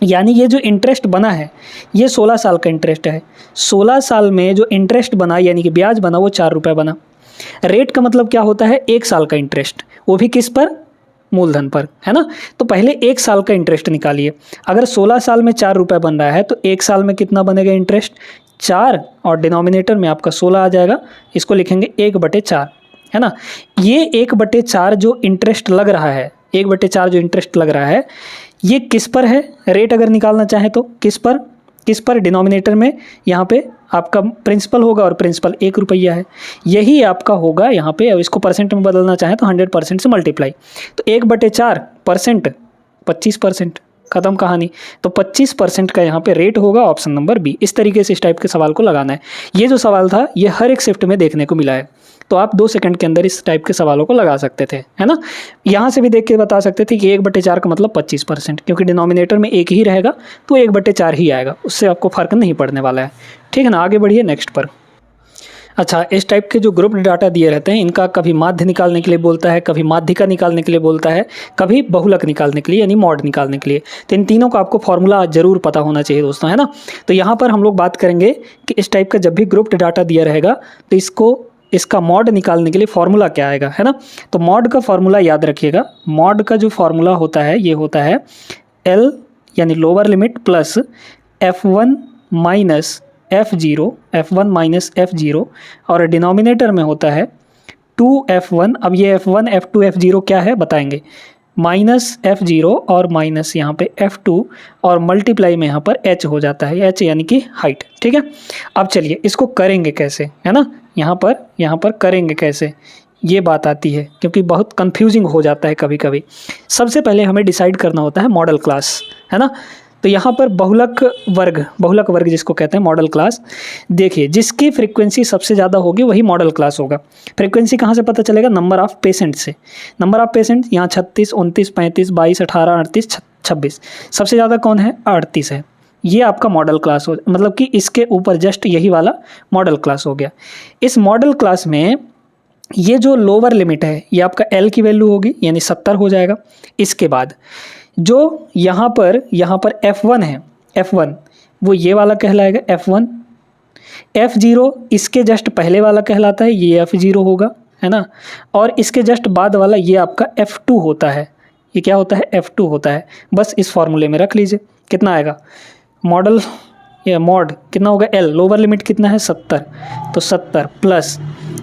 यानी ये जो इंटरेस्ट बना है ये 16 साल का इंटरेस्ट है। 16 साल में जो इंटरेस्ट बना यानी कि ब्याज बना वो 4 रुपये बना। रेट का मतलब क्या होता है, 1 साल का इंटरेस्ट, वो भी किस पर, मूलधन पर, है ना। तो पहले 1 साल का इंटरेस्ट निकालिए। अगर 16 साल में 4 रुपये बन रहा है तो 1 साल में कितना बनेगा इंटरेस्ट, 4, और डिनोमिनेटर में आपका 16 आ जाएगा, इसको लिखेंगे 1/4, है ना। ये 1/4 जो इंटरेस्ट लग रहा है, 1/4 जो इंटरेस्ट लग रहा है, ये किस पर है, रेट अगर निकालना चाहें तो किस पर, डिनोमिनेटर में यहाँ पे आपका प्रिंसिपल होगा, और प्रिंसिपल 1 रुपया है, यही आपका होगा यहाँ पे। अब इसको परसेंट में बदलना चाहें तो 100% से मल्टीप्लाई, तो 1/4% 25%, ख़त्म कहानी। तो 25% का यहाँ पे रेट होगा, ऑप्शन नंबर बी। इस तरीके से इस टाइप के सवाल को लगाना है। ये जो सवाल था ये हर एक शिफ्ट में देखने को मिला है, तो आप 2 सेकंड के अंदर इस टाइप के सवालों को लगा सकते थे, है ना। यहाँ से भी देख के बता सकते थे कि 1/4 का मतलब 25%, क्योंकि डिनोमिनेटर में एक ही रहेगा तो 1/4 ही आएगा, उससे आपको फ़र्क नहीं पड़ने वाला है, ठीक है ना। आगे बढ़िए नेक्स्ट पर। अच्छा, इस टाइप के जो ग्रुप डाटा दिए रहते हैं इनका कभी माध्य निकालने के लिए बोलता है, कभी माध्यिका निकालने के लिए बोलता है, कभी बहुलक निकालने के लिए यानी मॉड निकालने के लिए। तो इन तीनों का आपको फॉर्मूला ज़रूर पता होना चाहिए दोस्तों, है ना। तो यहाँ पर हम लोग बात करेंगे कि इस टाइप का जब भी ग्रुप डाटा दिया रहेगा तो इसका मॉड निकालने के लिए फॉर्मूला क्या आएगा, है ना। तो मॉड का फॉर्मूला याद रखिएगा। मॉड का जो फॉर्मूला होता है ये होता है L यानी lower limit plus F1 minus F1 minus F0 और डिनोमिनेटर में होता है 2F1। अब ये F1 F2 F0 क्या है बताएंगे, माइनस F0 और माइनस यहाँ पे F2 और मल्टीप्लाई में यहाँ पर H हो जाता है, H यानी कि हाइट, ठीक है। अब चलिए इसको करेंगे कैसे, है ना। यहाँ पर करेंगे कैसे ये बात आती है, क्योंकि बहुत कंफ्यूजिंग हो जाता है कभी कभी। सबसे पहले हमें डिसाइड करना होता है मॉडल क्लास, है ना। तो यहाँ पर बहुलक वर्ग जिसको कहते हैं मॉडल क्लास, देखिए जिसकी फ्रीक्वेंसी सबसे ज़्यादा होगी वही मॉडल क्लास होगा। फ्रीक्वेंसी कहाँ से पता चलेगा, नंबर ऑफ़ पेशेंट से। नंबर ऑफ़ पेशेंट यहाँ 36, 29, 35, 22, 18, 38, 26, सबसे ज़्यादा कौन है, 38 है। ये आपका मॉडल क्लास हो, मतलब कि इसके ऊपर जस्ट यही वाला मॉडल क्लास हो गया। इस मॉडल क्लास में ये जो लोअर लिमिट है ये आपका L की वैल्यू होगी यानी 70 हो जाएगा। इसके बाद जो यहाँ पर F1 है, F1 वो ये वाला कहलाएगा F1। F0 इसके जस्ट पहले वाला कहलाता है, ये F0 होगा, है ना। और इसके जस्ट बाद वाला ये आपका F2 होता है। ये क्या होता है, F2 होता है। बस इस फॉर्मूले में रख लीजिए। कितना आएगा मॉडल या मॉड कितना होगा, L लोअर लिमिट कितना है 70, तो 70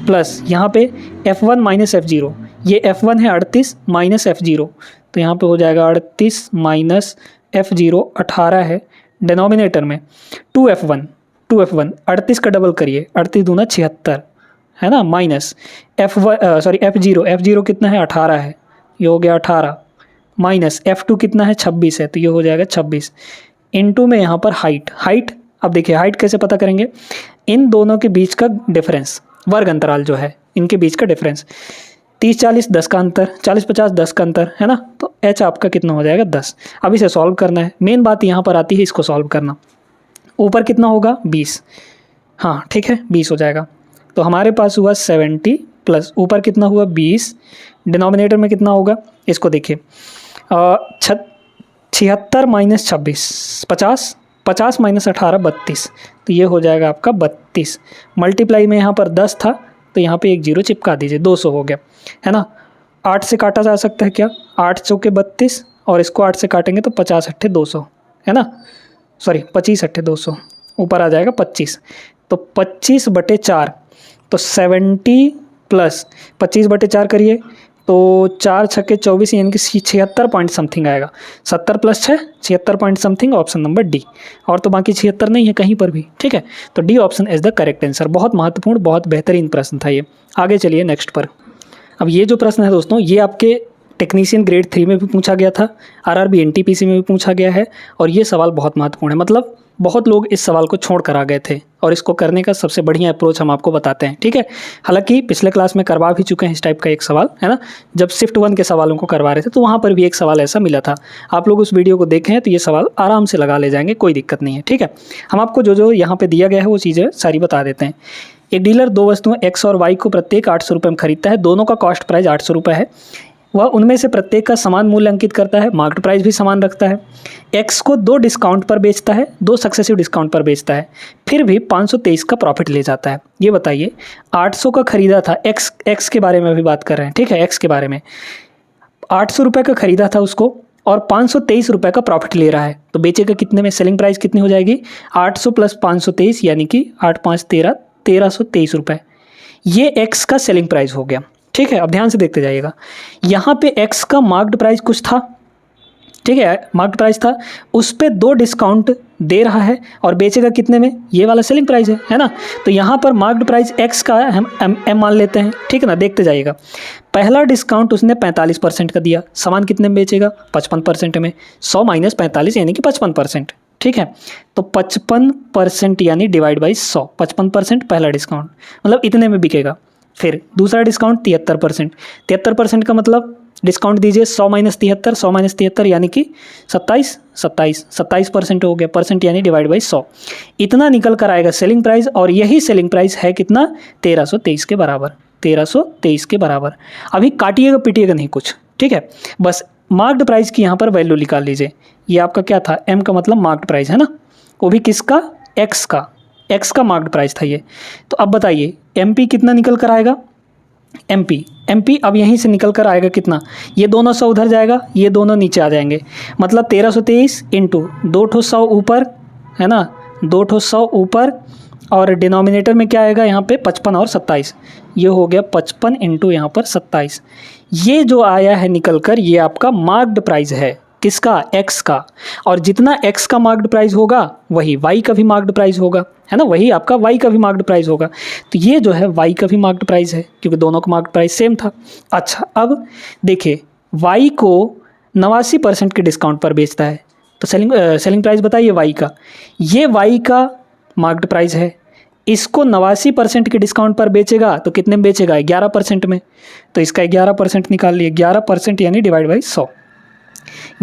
प्लस यहाँ पे F1 माइनस F0, ये F1 है 38 माइनस F0, तो यहाँ पे हो जाएगा 38 माइनस F0 18 है। डिनोमिनेटर में 2F1 38 का डबल करिए, 38 दूना 76, है ना, माइनस F0 कितना है 18 है, ये हो गया 18, माइनस F2 कितना है 26 है, तो ये हो जाएगा 26, इनटू में यहाँ पर हाइट। अब देखिए हाइट कैसे पता करेंगे, इन दोनों के बीच का डिफरेंस, वर्ग अंतराल जो है इनके बीच का डिफरेंस, 30-40 10 का अंतर, 40-50 10 का अंतर, है ना। तो H आपका कितना हो जाएगा 10। अब इसे सॉल्व करना है, मेन बात यहाँ पर आती है इसको सॉल्व करना। ऊपर कितना होगा 20, हाँ ठीक है 20 हो जाएगा। तो हमारे पास हुआ 70 प्लस ऊपर कितना हुआ 20, डिनोमिनेटर में कितना होगा इसको देखिए 76 माइनस 26 50 माइनस 18 32, तो ये हो जाएगा आपका 32। मल्टीप्लाई में यहाँ पर 10 था तो यहाँ पे एक जीरो चिपका दीजिए, 200 हो गया, है ना। 8 से काटा जा सकता है क्या, 8 चौके 32 और इसको 8 से काटेंगे तो 50 अट्ठे 200, है ना, सॉरी 25 अट्ठे 200, ऊपर आ जाएगा 25, तो 25/4, तो 70 प्लस 25/4 करिए तो 4 छक्के 24 यानी कि 76 पॉइंट समथिंग आएगा। 70 plus 6 76 point something, option number D. और तो बाकी 76 नहीं है कहीं पर भी, ठीक है। तो D option is the correct answer. बहुत महत्वपूर्ण, बहुत बेहतरीन प्रश्न था ये। आगे चलिए नेक्स्ट पर। अब ये जो प्रश्न है दोस्तों ये आपके टेक्नीशियन ग्रेड 3 में भी पूछा गया था, RRB NTPC में भी पूछा गया है, और ये सवाल बहुत महत्वपूर्ण है। मतलब बहुत लोग इस सवाल को छोड़ कर आ गए थे और इसको करने का सबसे बढ़िया अप्रोच हम आपको बताते हैं, ठीक है। हालांकि पिछले क्लास में करवा भी चुके हैं इस टाइप का एक सवाल, है ना। जब शिफ्ट 1 के सवालों को करवा रहे थे तो वहाँ पर भी एक सवाल ऐसा मिला था। आप लोग उस वीडियो को देखें तो ये सवाल आराम से लगा ले जाएंगे, कोई दिक्कत नहीं है, ठीक है। हम आपको जो यहाँ पर दिया गया है वो चीज़ें सारी बता देते हैं। एक डीलर दो वस्तुएं X और Y को प्रत्येक 800 रुपये में खरीदता है। दोनों का कॉस्ट प्राइस 800 रुपये है। वह उनमें से प्रत्येक का समान मूल्य अंकित करता है, मार्केट प्राइस भी समान रखता है। X को 2 डिस्काउंट पर बेचता है, 2 सक्सेसिव डिस्काउंट पर बेचता है, फिर भी 523 का प्रॉफिट ले जाता है। ये बताइए 800 का खरीदा था, X के बारे में अभी बात कर रहे हैं, ठीक है। X के बारे में 800 रुपये का खरीदा था उसको और 523 रुपये का प्रॉफिट ले रहा है, तो बेचेगा कितने में, सेलिंग प्राइस कितनी हो जाएगी 800 प्लस 523 यानी कि 8 5 13 1323 रुपये। ये X का सेलिंग प्राइस हो गया, ठीक है। अब ध्यान से देखते जाइएगा, यहाँ पे X का मार्क्ड प्राइस कुछ था, ठीक है, मार्क्ड प्राइस था, उस पर 2 डिस्काउंट दे रहा है और बेचेगा कितने में, ये वाला सेलिंग प्राइस है ना। तो यहाँ पर मार्क्ड प्राइस X का हम M मान लेते हैं, ठीक है ना। देखते जाइएगा, पहला डिस्काउंट उसने 45% का दिया, सामान कितने में बेचेगा 55% में, 100 माइनस 45 यानी कि 55%, ठीक है। तो 55% यानी डिवाइड बाई 100, 55% पहला डिस्काउंट मतलब इतने में बिकेगा। फिर दूसरा डिस्काउंट 73%। 73% का मतलब डिस्काउंट दीजिए 100 माइनस 73, 100 माइनस 73 यानी कि 27% हो गया, परसेंट यानी डिवाइड बाई 100। इतना निकल कर आएगा सेलिंग प्राइस, और यही सेलिंग प्राइस है कितना, 1323 के बराबर, 1323 के बराबर। अभी काटिएगा पीटिएगा नहीं कुछ, ठीक है, बस मार्क्ड प्राइस की यहाँ पर वैल्यू निकाल लीजिए। ये आपका क्या था, एम का मतलब मार्क्ड प्राइस है ना, वो भी किसका, एक्स का मार्क्ड प्राइस था ये। तो अब बताइए एमपी कितना निकल कर आएगा, एमपी अब यहीं से निकल कर आएगा कितना, ये दोनों 100 उधर जाएगा, ये दोनों नीचे आ जाएंगे, मतलब 1323 इंटू 2 ठो 100 ऊपर है ना, 2 ठो 100 ऊपर, और डिनोमिनेटर में क्या आएगा यहाँ पे 55 और 27, ये हो गया 55 इंटू यहाँ पर 27। ये जो आया है निकल कर, ये आपका मार्क्ड प्राइस है, किसका, एक्स का। और जितना एक्स का मार्क्ड प्राइस होगा वही वाई का भी मार्क्ड प्राइस होगा, है ना, वही आपका वाई का भी मार्क्ड प्राइस होगा। तो ये जो है वाई का भी मार्क्ड प्राइस है, क्योंकि दोनों का मार्क्ड प्राइस सेम था। अच्छा अब देखिए वाई को 89% के डिस्काउंट पर बेचता है, तो सेलिंग प्राइस बताइए वाई का, ये वाई का मार्क्ड प्राइस है, इसको 89% के डिस्काउंट पर बेचेगा तो कितने में बेचेगा, 11% में, तो इसका 11% निकाल लिए, 11% यानी डिवाइड बाई 100।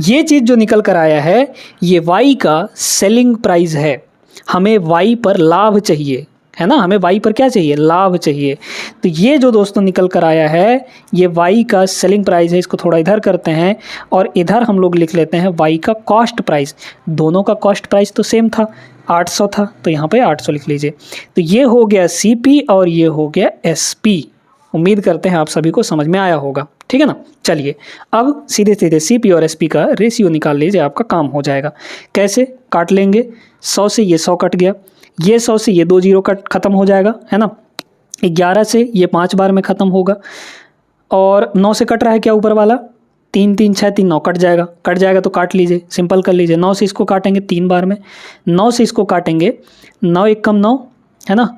ये चीज़ जो निकल कर आया है ये वाई का सेलिंग प्राइस है। हमें वाई पर लाभ चाहिए, है ना, हमें वाई पर क्या चाहिए, लाभ चाहिए। तो ये जो दोस्तों निकल कर आया है ये वाई का सेलिंग प्राइस है। इसको थोड़ा इधर करते हैं और इधर हम लोग लिख लेते हैं वाई का कॉस्ट प्राइस। दोनों का कॉस्ट प्राइस तो सेम था, 800 था, तो यहाँ पे 800 लिख लीजिए। तो ये हो गया सीपी और ये हो गया एसपी। उम्मीद करते हैं आप सभी को समझ में आया होगा, ठीक है ना। चलिए अब सीधे सीधे सीपी और एसपी का रेशियो निकाल लीजिए, आपका काम हो जाएगा। कैसे काट लेंगे, 100 से ये 100 कट गया, ये 100 से ये 2 जीरो कट खत्म हो जाएगा, है ना, 11 से ये 5 बार में ख़त्म होगा, और 9 से कट रहा है क्या ऊपर वाला, 3 3 6 3 9 कट जाएगा तो काट लीजिए, सिंपल कर लीजिए। 9 से इसको काटेंगे 3 बार में, 9 से इसको काटेंगे, 9 एक कम 9 है ना,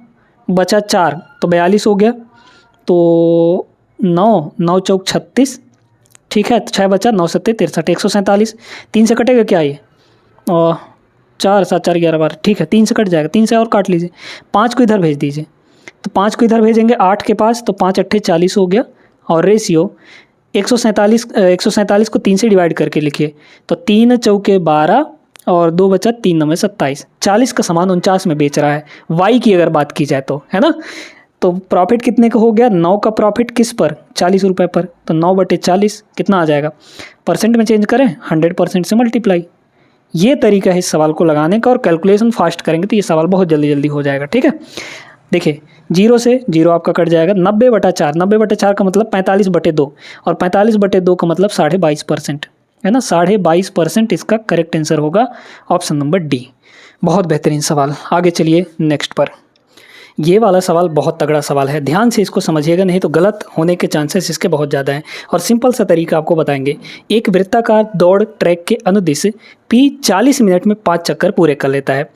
बचा 4 तो 42 हो गया, तो 9 चौक 36, ठीक है, 6 बचा, 9 सत्ते 63, 147। 3 से कटेगा क्या ये, और 4 7 4 11 12, ठीक है, 3 से कट जाएगा, 3 से और काट लीजिए। 5 को इधर भेज दीजिए, तो 5 को इधर भेजेंगे 8 के पास, तो 5 अट्ठे 40 हो गया, और रेशियो 147 को 3 से डिवाइड करके लिखिए, तो 3 चौके 12 और 2 बचा, 3 9 27, 40 का सामान 49 में बेच रहा है वाई की अगर बात की जाए तो, है ना। तो प्रॉफिट कितने का हो गया, 9 का प्रॉफिट किस पर, 40 रुपये पर, तो 9/40 कितना आ जाएगा, परसेंट में चेंज करें, 100% से मल्टीप्लाई। ये तरीका है इस सवाल को लगाने का, और कैलकुलेशन फास्ट करेंगे तो ये सवाल बहुत जल्दी हो जाएगा, ठीक है। देखिए 0 से 0 आपका कट जाएगा, 90/4, 90/4 का मतलब 45/2, और 45/2 का मतलब 22.5%, है ना, 22.5% इसका करेक्ट आंसर होगा, ऑप्शन नंबर डी। बहुत बेहतरीन सवाल। आगे चलिए नेक्स्ट पर। ये वाला सवाल बहुत तगड़ा सवाल है, ध्यान से इसको समझिएगा, नहीं तो गलत होने के चांसेस इसके बहुत ज़्यादा हैं। और सिंपल सा तरीका आपको बताएंगे। एक वृत्ताकार दौड़ ट्रैक के अनुदिश पी 40 मिनट में 5 चक्कर पूरे कर लेता है।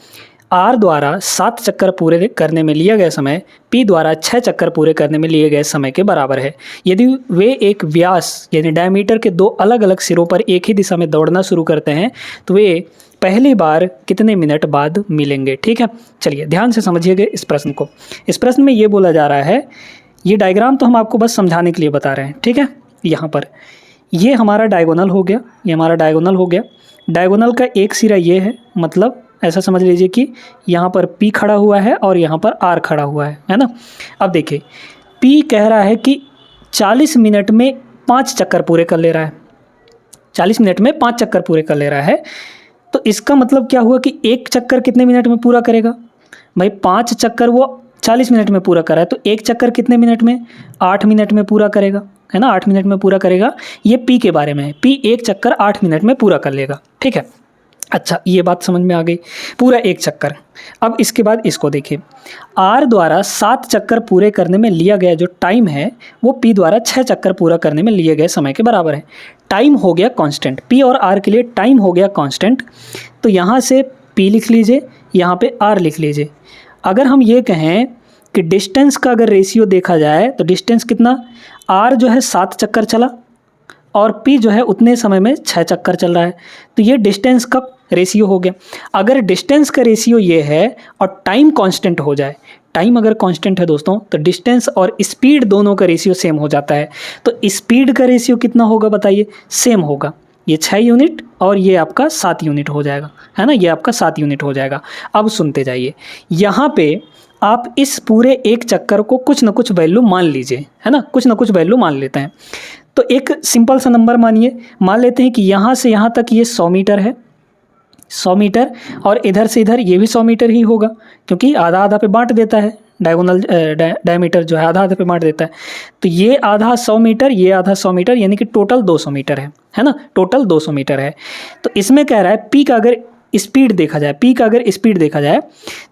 आर द्वारा 7 चक्कर पूरे करने में लिया गया समय पी द्वारा 6 चक्कर पूरे करने में लिए गए समय के बराबर है। यदि वे एक व्यास यानी डायमीटर के 2 अलग अलग सिरों पर एक ही दिशा में दौड़ना शुरू करते हैं तो वे पहली बार कितने मिनट बाद मिलेंगे, ठीक है। चलिए ध्यान से समझिएगा इस प्रश्न को। इस प्रश्न में ये बोला जा रहा है, ये डायग्राम तो हम आपको बस समझाने के लिए बता रहे हैं, ठीक है। यहाँ पर ये हमारा डायगोनल हो गया, ये हमारा डायगोनल हो गया। डायगोनल का एक सिरा ये है, मतलब ऐसा समझ लीजिए कि यहाँ पर P खड़ा हुआ है और यहाँ पर R खड़ा हुआ है ना। अब देखिए P कह रहा है कि 40 मिनट में 5 चक्कर पूरे कर ले रहा है, 40 मिनट में 5 चक्कर पूरे कर ले रहा है। तो इसका मतलब क्या हुआ कि एक चक्कर कितने मिनट में पूरा करेगा, भाई 5 चक्कर वो 40 मिनट में पूरा करा है, तो एक चक्कर कितने मिनट में, 8 मिनट में पूरा करेगा, है ना, 8 मिनट में पूरा करेगा। ये P के बारे में है, P एक चक्कर 8 मिनट में पूरा कर लेगा, ठीक है। अच्छा ये बात समझ में आ गई, पूरा एक चक्कर। अब इसके बाद इसको देखिए, R द्वारा 7 चक्कर पूरे करने में लिया गया जो टाइम है वो P द्वारा 6 चक्कर पूरा करने में लिए गए समय के बराबर है। टाइम हो गया कांस्टेंट, P और R के लिए टाइम हो गया कांस्टेंट। तो यहाँ से P लिख लीजिए, यहाँ पे R लिख लीजिए। अगर हम ये कहें कि डिस्टेंस का अगर रेशियो देखा जाए तो डिस्टेंस कितना, R जो है 7 चक्कर चला और P जो है उतने समय में 6 चक्कर चल रहा है, तो ये डिस्टेंस का रेशियो हो गया। अगर डिस्टेंस का रेशियो ये है और टाइम कांस्टेंट हो जाए, टाइम अगर कांस्टेंट है दोस्तों तो डिस्टेंस और स्पीड दोनों का रेशियो सेम हो जाता है। तो स्पीड का रेशियो कितना होगा बताइए, सेम होगा। ये 6 यूनिट और ये आपका 7 यूनिट हो जाएगा, है ना, ये आपका 7 यूनिट हो जाएगा। अब सुनते जाइए, यहाँ पे आप इस पूरे एक चक्कर को कुछ ना कुछ वैल्यू मान लीजिए, है ना, कुछ ना कुछ वैल्यू मान लेते हैं। तो एक सिंपल सा नंबर मानिए, मान लेते हैं कि यहाँ से यहाँ तक ये 100 मीटर है, 100 मीटर, और इधर से इधर ये भी 100 मीटर ही होगा, क्योंकि आधा आधा पे बांट देता है, डायगोनल डायमीटर जो है आधा आधा पे बांट देता है। तो ये आधा 100 मीटर, ये आधा 100 मीटर, यानी कि टोटल 200 मीटर है ना, टोटल 200 मीटर है। तो इसमें कह रहा है पी का अगर स्पीड देखा जाए, पी का अगर स्पीड देखा जाए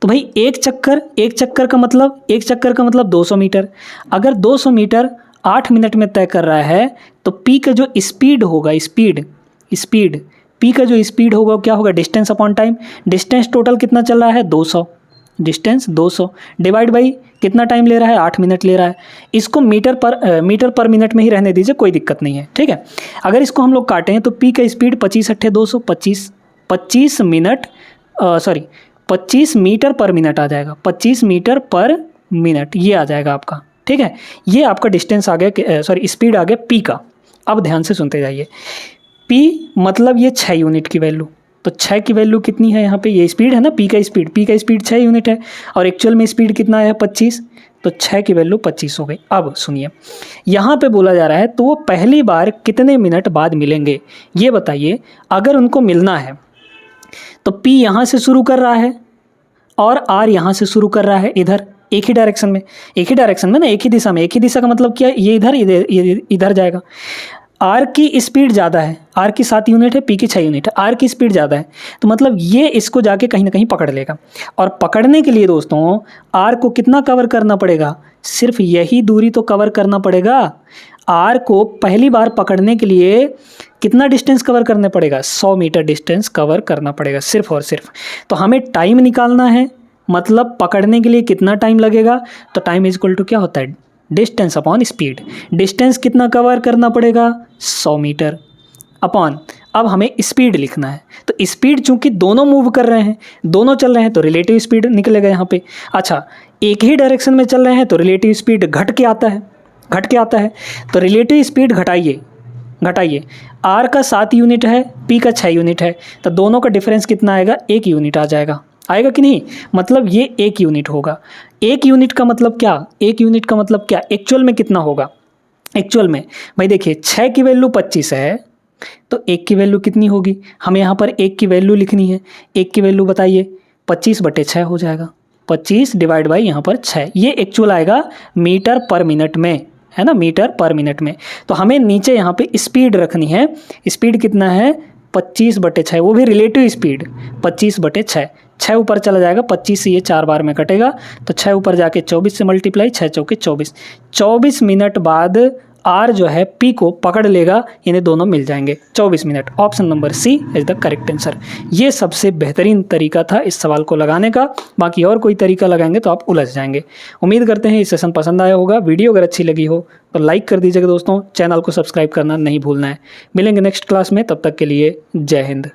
तो भाई एक चक्कर का मतलब 200 मीटर। अगर 200 मीटर 8 मिनट में तय कर रहा है तो पी का जो स्पीड होगा, स्पीड पी का जो स्पीड होगा क्या होगा, distance upon time. Distance total कितना चल रहा है, 200, डिस्टेंस 200 डिवाइड बाई कितना टाइम ले रहा है, 8 मिनट ले रहा है। इसको मीटर पर मिनट में ही रहने दीजिए, कोई दिक्कत नहीं है, ठीक है। अगर इसको हम लोग काटें तो पी का स्पीड 25 × 200 25 मीटर पर मिनट आ जाएगा, 25 मीटर पर मिनट ये आ जाएगा आपका, ठीक है। ये आपका डिस्टेंस आ गया, स्पीड आ गया पी का। अब ध्यान से सुनते जाइए, पी मतलब ये 6 यूनिट की वैल्यू, तो 6 की वैल्यू कितनी है यहाँ पे, ये स्पीड है ना, पी का स्पीड 6 यूनिट है, और एक्चुअल में स्पीड कितना है 25, तो 6 की वैल्यू 25 हो गई। अब सुनिए, यहाँ पे बोला जा रहा है तो वो पहली बार कितने मिनट बाद मिलेंगे, ये बताइए। अगर उनको मिलना है तो पी यहाँ से शुरू कर रहा है और आर यहाँ से शुरू कर रहा है, इधर एक ही डायरेक्शन में ना, एक ही दिशा में। एक ही दिशा का मतलब क्या है, ये इधर जाएगा। आर की स्पीड ज़्यादा है, आर की 7 यूनिट है, पी की 6 यूनिट है, आर की स्पीड ज़्यादा है, तो मतलब ये इसको जाके कहीं ना कहीं पकड़ लेगा। और पकड़ने के लिए दोस्तों आर को कितना कवर करना पड़ेगा, सिर्फ यही दूरी तो कवर करना पड़ेगा। आर को पहली बार पकड़ने के लिए कितना डिस्टेंस कवर करना पड़ेगा, 100 मीटर डिस्टेंस कवर करना पड़ेगा सिर्फ और सिर्फ। तो हमें टाइम निकालना है, मतलब पकड़ने के लिए कितना टाइम लगेगा, तो टाइम इज इक्वल टू क्या होता है, डिस्टेंस अपॉन स्पीड। डिस्टेंस कितना कवर करना पड़ेगा, 100 मीटर अपॉन, अब हमें स्पीड लिखना है। तो स्पीड चूंकि दोनों मूव कर रहे हैं, दोनों चल रहे हैं, तो रिलेटिव स्पीड निकलेगा यहाँ पे। अच्छा, एक ही डायरेक्शन में चल रहे हैं तो रिलेटिव स्पीड घट के आता है, तो रिलेटिव स्पीड घटाइए। आर का 7 यूनिट है, पी का 6 यूनिट है, तो दोनों का डिफरेंस कितना आएगा, 1 यूनिट आ जाएगा, आएगा कि नहीं, मतलब ये 1 यूनिट होगा। 1 यूनिट का मतलब क्या, एक्चुअल में कितना होगा, एक्चुअल में भाई देखिए 6 की वैल्यू 25 है, तो 1 की वैल्यू कितनी होगी, हमें यहाँ पर 1 की वैल्यू लिखनी है। 1 की वैल्यू बताइए, 25/6 हो जाएगा, 25 डिवाइड बाई यहाँ पर 6, ये एक्चुअल आएगा मीटर पर मिनट में, है ना, मीटर पर मिनट में। तो हमें नीचे यहाँ पे स्पीड रखनी है, स्पीड कितना है 25/6, वो भी रिलेटिव स्पीड 25/6, 6 ऊपर चला जाएगा, 25 से ये 4 बार में कटेगा, तो 6 ऊपर जाके 24 से मल्टीप्लाई, 6 चौके 24 मिनट बाद आर जो है पी को पकड़ लेगा, इन्हें दोनों मिल जाएंगे 24 minute. Option number C is the correct answer. ये सबसे बेहतरीन तरीका था इस सवाल को लगाने का, बाकी और कोई तरीका लगाएंगे तो आप उलझ जाएंगे। उम्मीद करते हैं ये सेशन पसंद आया होगा। वीडियो अगर अच्छी लगी हो तो लाइक कर दीजिएगा दोस्तों, चैनल को सब्सक्राइब करना नहीं भूलना है। मिलेंगे नेक्स्ट क्लास में, तब तक के लिए जय हिंद।